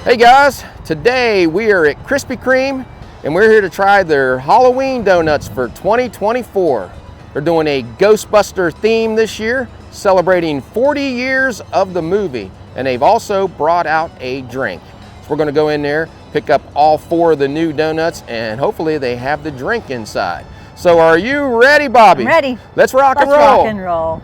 Hey guys, today we are at Krispy Kreme and we're here to try their Halloween donuts for 2024. They're doing a Ghostbuster theme this year, celebrating 40 years of the movie, and they've also brought out a drink. So we're gonna go in there, pick up all 4 of the new donuts, and hopefully they have the drink inside. So are you ready, Bobby? I'm ready. Let's rock and roll. Let's rock and roll.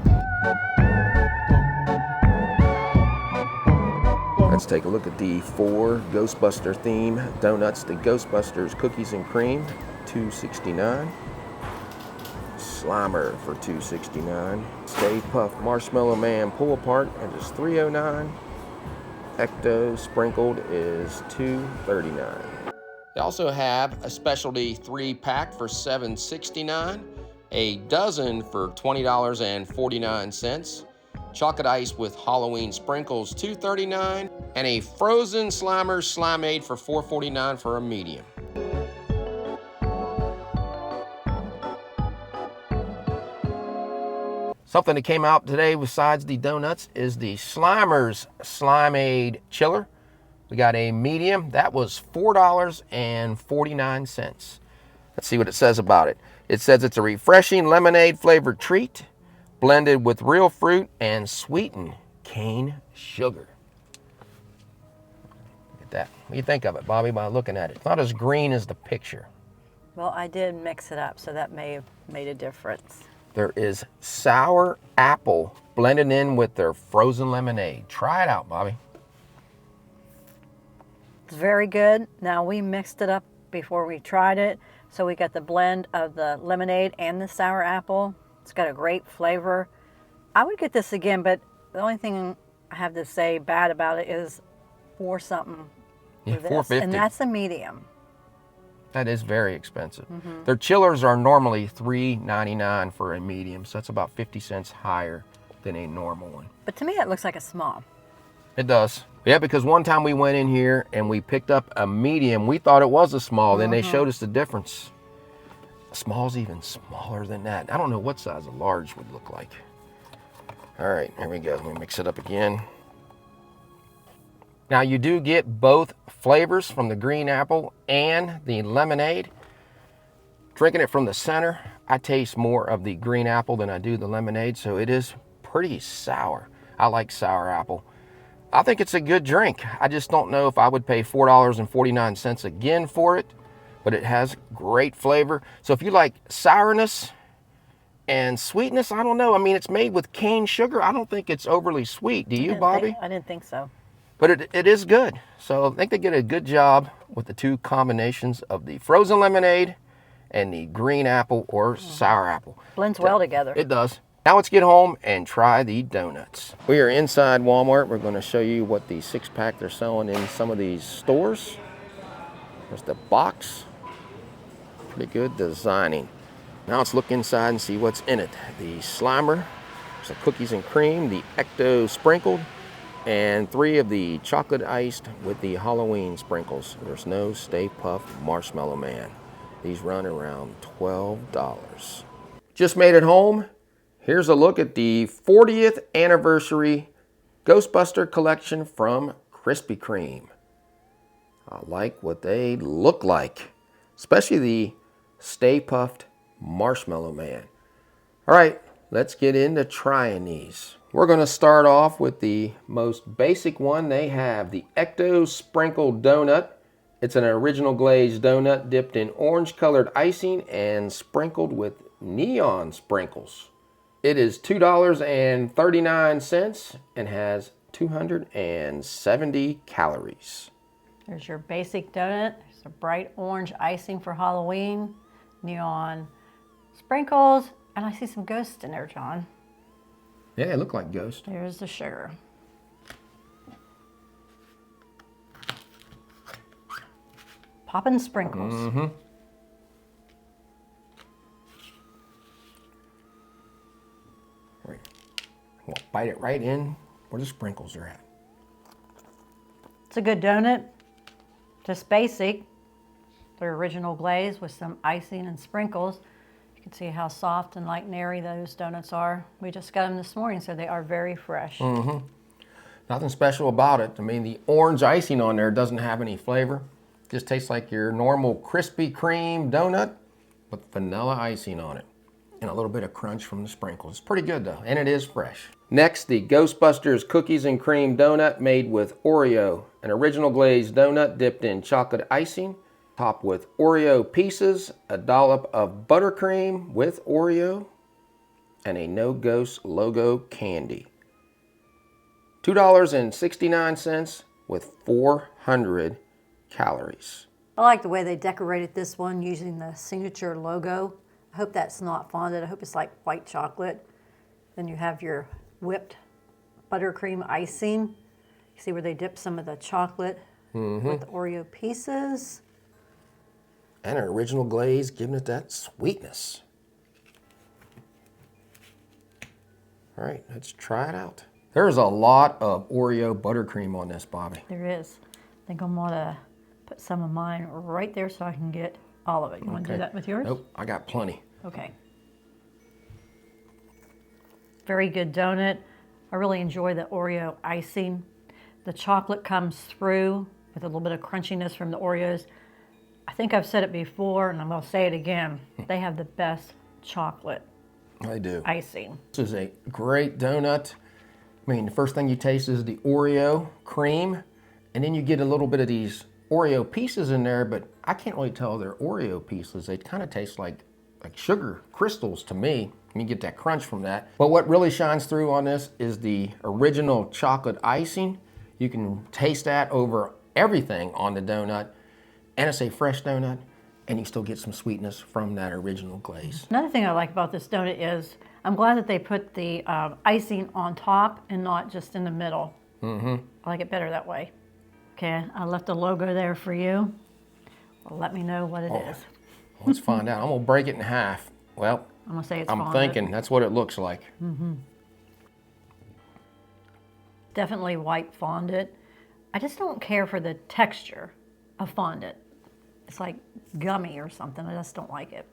Let's take a look at the 4 Ghostbuster theme donuts. The Ghostbusters Cookies and Cream, $2.69. Slimer for $2.69. Stay Puft Marshmallow Man Pull Apart at just $3.09. Ecto Sprinkled is $2.39. They also have a specialty 3-pack for $7.69, a dozen for $20.49. Chocolate ice with Halloween sprinkles, $2.39, and a frozen Slimer Slimeade for $4.49 for a medium. Something that came out today besides the donuts is the Slimer's Slimeade Chiller. We got a medium, that was $4.49. Let's see what it says about it. It says it's a refreshing lemonade flavored treat, blended with real fruit and sweetened cane sugar. Look at that. What do you think of it, Bobby, by looking at it? It's not as green as the picture. Well, I did mix it up, so that may have made a difference. There is sour apple blended in with their frozen lemonade. Try it out, Bobby. It's very good. Now, we mixed it up before we tried it, so we got the blend of the lemonade and the sour apple. It's got a great flavor. I would get this again, but the only thing I have to say bad about it is $4-something. Yeah, for this, $4.50. and that's a medium. That is very expensive. Their chillers are normally $3.99 for a medium, so that's about 50 cents higher than a normal one. But to me, it looks like a small. It does. Yeah, because one time we went in here and we picked up a medium. We thought it was a small. Then they showed us the difference. A small's even smaller than that. I don't know what size a large would look like. All right, here we go. Let me mix it up again. Now you do get both flavors from the green apple and the lemonade. Drinking it from the center, I taste more of the green apple than I do the lemonade, so it is pretty sour. I like sour apple. I think it's a good drink. I just don't know if I would pay $4.49 again for it, but it has great flavor. So if you like sourness and sweetness, I don't know. I mean, it's made with cane sugar. I don't think it's overly sweet. Do you, Bobby? I didn't think so. But it is good. So I think they get a good job with the 2 combinations of the frozen lemonade and the green apple or sour apple. Blends well together. It does. Now let's get home and try the donuts. We are inside Walmart. We're going to show you what the 6-pack they're selling in some of these stores. There's the box. Pretty good designing. Now let's look inside and see what's in it. The Slimer, some cookies and cream, the Ecto Sprinkled, and 3 of the chocolate iced with the Halloween sprinkles. There's no Stay Puft Marshmallow Man. These run around $12. Just made it home. Here's a look at the 40th anniversary Ghostbuster collection from Krispy Kreme. I like what they look like, especially the Stay Puft Marshmallow Man. All right, let's get into trying these. We're going to start off with the most basic one they have, the Ecto Sprinkled Donut. It's an original glazed donut dipped in orange-colored icing and sprinkled with neon sprinkles. It is $2.39 and has 270 calories. There's your basic donut. There's a bright orange icing for Halloween, neon sprinkles, and I see some ghosts in there, John. Yeah, they look like ghosts. There's the sugar. Poppin' sprinkles. Mm-hmm. Right. We'll bite it right in where the sprinkles are at. It's a good donut. Just basic. Their original glaze with some icing and sprinkles. You can see how soft and light and airy those donuts are. We just got them this morning, so they are very fresh. Mm-hmm. Nothing special about it. I mean, the orange icing on there doesn't have any flavor. Just tastes like your normal Krispy Kreme donut with vanilla icing on it. And a little bit of crunch from the sprinkles. It's pretty good though, and it is fresh. Next, the Ghostbusters cookies and cream donut made with Oreo. An original glazed donut dipped in chocolate icing, topped with Oreo pieces, a dollop of buttercream with Oreo, and a No Ghost logo candy. $2.69 with 400 calories. I like the way they decorated this one using the signature logo. I hope that's not fondant. I hope it's like white chocolate. Then you have your whipped buttercream icing. You see where they dip some of the chocolate with the Oreo pieces. And an original glaze, giving it that sweetness. All right, let's try it out. There's a lot of Oreo buttercream on this, Bobby. There is. I think I'm gonna put some of mine right there so I can get all of it. You want to do that with yours? Nope, I got plenty. Okay. Very good donut. I really enjoy the Oreo icing. The chocolate comes through with a little bit of crunchiness from the Oreos. I think I've said it before, and I'm going to say it again. They have the best chocolate They do. icing. This is a great donut. I mean, the first thing you taste is the Oreo cream, and then you get a little bit of these Oreo pieces in there, but I can't really tell they're Oreo pieces. They kind of taste like sugar crystals to me. You get that crunch from that. But what really shines through on this is the original chocolate icing. You can taste that over everything on the donut, and it's a fresh donut, and you still get some sweetness from that original glaze. Another thing I like about this donut is I'm glad that they put the icing on top and not just in the middle. I like it better that way. Okay, I left a logo there for you. Well, let me know what it is. Let's find out. I'm gonna break it in half. Well, I'm gonna say it's I'm fondant. thinking that's what it looks like. Definitely white fondant. I just don't care for the texture of fondant. It's like gummy or something. I just don't like it.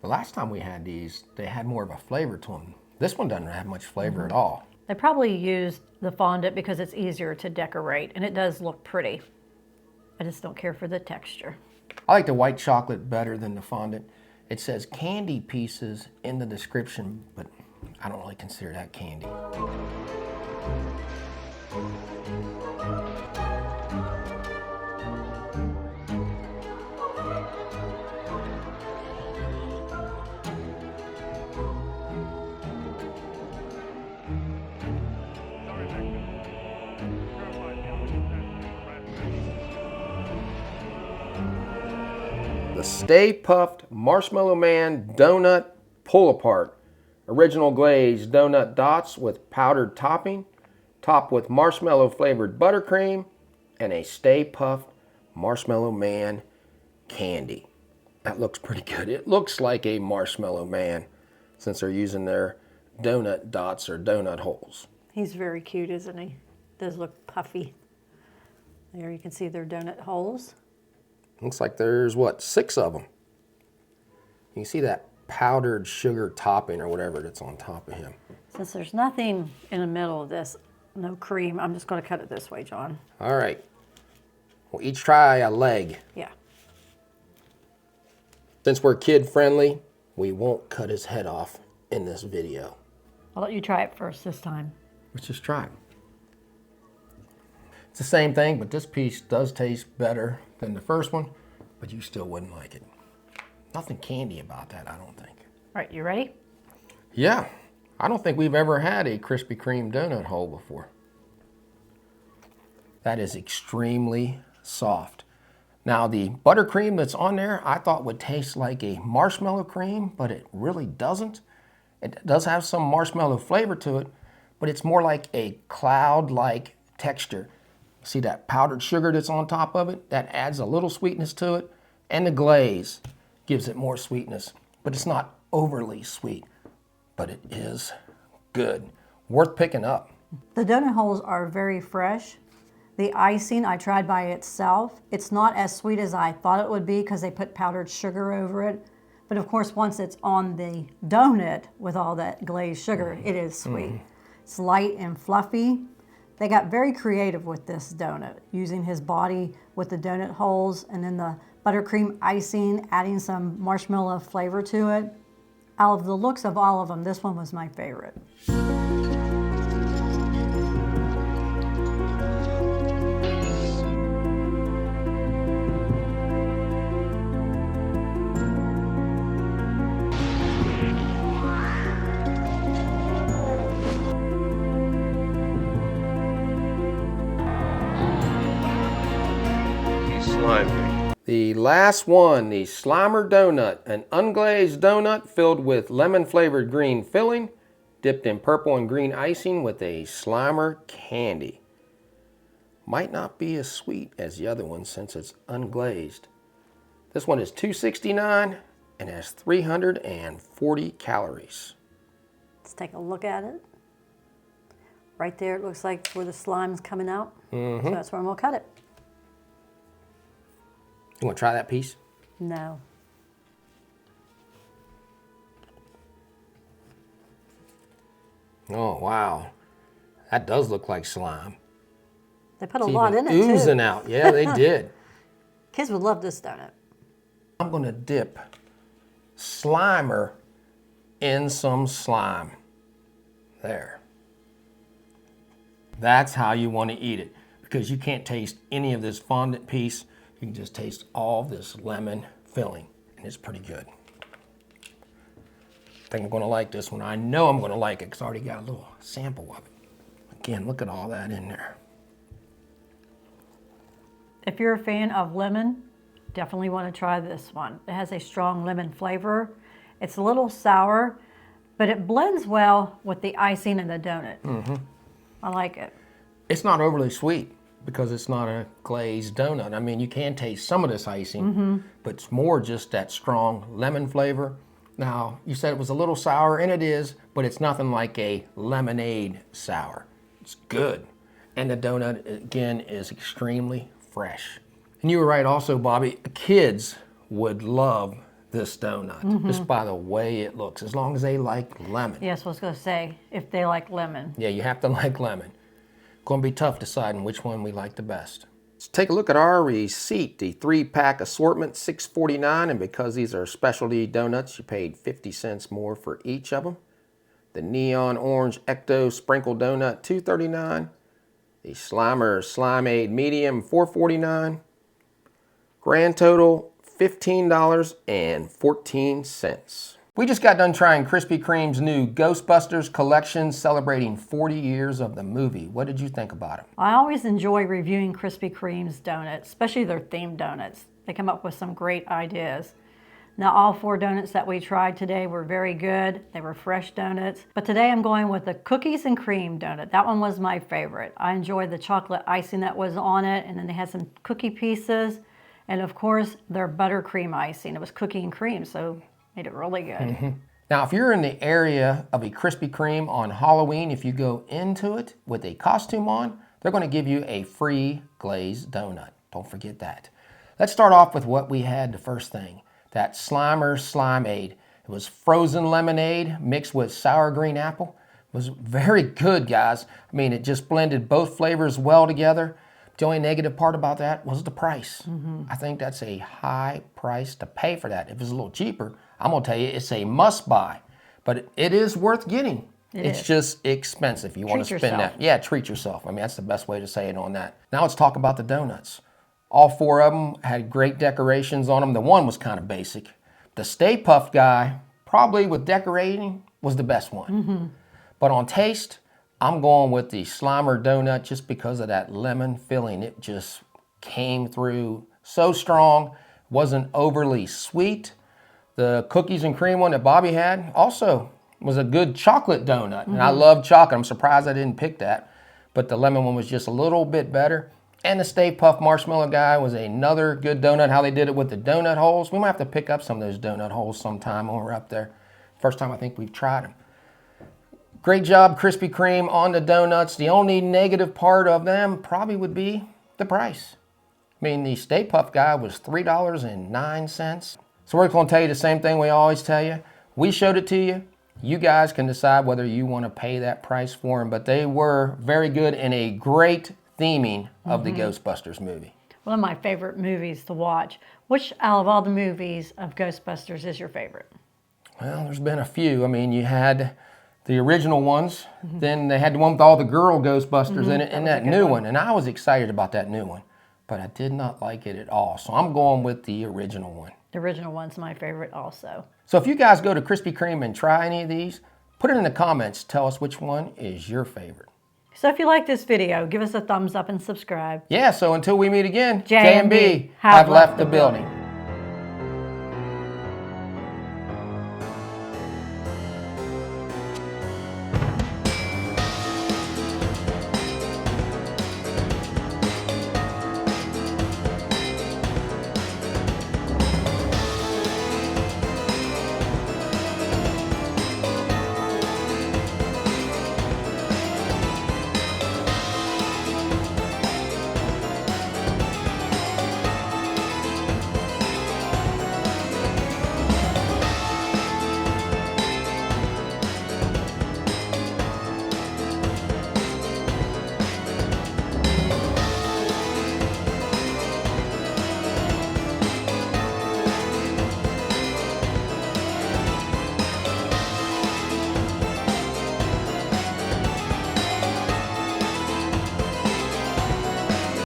The last time we had these, they had more of a flavor to them. This one doesn't have much flavor at all. They probably used the fondant because it's easier to decorate, and it does look pretty. I just don't care for the texture. I like the white chocolate better than the fondant. It says candy pieces in the description, but I don't really consider that candy. The Stay Puft Marshmallow Man Donut Pull Apart. Original glazed donut dots with powdered topping, topped with marshmallow flavored buttercream, and a Stay Puft Marshmallow Man candy. That looks pretty good. It looks like a Marshmallow Man since they're using their donut dots or donut holes. He's very cute, isn't he? Does look puffy. There you can see their donut holes. Looks like there's, what, 6 of them. You can see that powdered sugar topping or whatever that's on top of him. Since there's nothing in the middle of this, no cream, I'm just going to cut it this way, John. All right. We'll each try a leg. Yeah. Since we're kid friendly, we won't cut his head off in this video. I'll let you try it first this time. Let's just try it. It's the same thing, but this piece does taste better than the first one, but you still wouldn't like it. Nothing candy about that, I don't think. All right, you ready? Yeah, I don't think we've ever had a Krispy Kreme donut hole before. That is extremely soft. Now the buttercream that's on there, I thought would taste like a marshmallow cream, but it really doesn't. It does have some marshmallow flavor to it, but it's more like a cloud-like texture. See that powdered sugar that's on top of it? That adds a little sweetness to it, and the glaze gives it more sweetness, but it's not overly sweet, but it is good. Worth picking up. The donut holes are very fresh. The icing I tried by itself. It's not as sweet as I thought it would be because they put powdered sugar over it. But of course, once it's on the donut with all that glazed sugar, it is sweet. It's light and fluffy. They got very creative with this donut, using his body with the donut holes and then the buttercream icing, adding some marshmallow flavor to it. Out of the looks of all of them, this one was my favorite. The last one, the Slimer Donut, an unglazed donut filled with lemon-flavored green filling, dipped in purple and green icing with a Slimer candy. Might not be as sweet as the other one since it's unglazed. This one is $2.69 and has 340 calories. Let's take a look at it. Right there, it looks like where the slime's coming out. So that's where I'm gonna cut it. You want to try that piece? No. Oh, wow. That does look like slime. They put a lot in it, too. Oozing out. Yeah, they did. Kids would love this donut. I'm going to dip Slimer in some slime. There. That's how you want to eat it, because you can't taste any of this fondant piece. You can just taste all this lemon filling, and it's pretty good. I think I'm going to like this one. I know I'm going to like it because I already got a little sample of it. Again, look at all that in there. If you're a fan of lemon, definitely want to try this one. It has a strong lemon flavor. It's a little sour, but it blends well with the icing and the donut. I like it. It's not overly sweet because it's not a glazed donut. I mean, you can taste some of this icing, but it's more just that strong lemon flavor. Now, you said it was a little sour, and it is, but it's nothing like a lemonade sour. It's good. And the donut, again, is extremely fresh. And you were right also, Bobby, kids would love this donut, just by the way it looks, as long as they like lemon. Yes, I was going to say, if they like lemon. Yeah, you have to like lemon. Going to be tough deciding which one we like the best. Let's take a look at our receipt. The 3-pack assortment, $6.49, and because these are specialty donuts, you paid 50 cents more for each of them. The neon orange Ecto sprinkle donut, $2.39. The Slimer Slimeade medium, $4.49. Grand total, $15.14. We just got done trying Krispy Kreme's new Ghostbusters collection celebrating 40 years of the movie. What did you think about it? I always enjoy reviewing Krispy Kreme's donuts, especially their themed donuts. They come up with some great ideas. Now, all 4 donuts that we tried today were very good. They were fresh donuts. But today I'm going with the cookies and cream donut. That one was my favorite. I enjoyed the chocolate icing that was on it, and then they had some cookie pieces, and of course their buttercream icing. It was cookie and cream, so made it really good. Now, if you're in the area of a Krispy Kreme on Halloween, if you go into it with a costume on, they're going to give you a free glazed donut. Don't forget that. Let's start off with what we had the first thing. That Slimer Slimeade. It was frozen lemonade mixed with sour green apple. It was very good, guys. I mean, it just blended both flavors well together. The only negative part about that was the price. I think that's a high price to pay for that. If it's a little cheaper, I'm going to tell you it's a must buy. But it is worth getting. It's just expensive. You want to spend that. Yeah, treat yourself. I mean, that's the best way to say it on that. Now let's talk about the donuts. All 4 of them had great decorations on them. The one was kind of basic. The Stay Puft guy, probably with decorating, was the best one. But on taste, I'm going with the Slimer donut just because of that lemon filling. It just came through so strong. Wasn't overly sweet. The cookies and cream one that Bobby had also was a good chocolate donut. And I love chocolate. I'm surprised I didn't pick that. But the lemon one was just a little bit better. And the Stay Puft Marshmallow guy was another good donut. How they did it with the donut holes. We might have to pick up some of those donut holes sometime when we're up there. First time I think we've tried them. Great job, Krispy Kreme, on the donuts. The only negative part of them probably would be the price. I mean, the Stay Puft guy was $3.09. So we're going to tell you the same thing we always tell you. We showed it to you. You guys can decide whether you want to pay that price for them, but they were very good and a great theming of the Ghostbusters movie. One of my favorite movies to watch. Which out of all the movies of Ghostbusters is your favorite? Well, there's been a few. I mean, you had the original ones, then they had the one with all the girl Ghostbusters in it, and that new one. And I was excited about that new one, but I did not like it at all. So I'm going with the original one. The original one's my favorite also. So if you guys go to Krispy Kreme and try any of these, put it in the comments. Tell us which one is your favorite. So if you like this video, give us a thumbs up and subscribe. Yeah, so until we meet again, J&B J&B have left the building.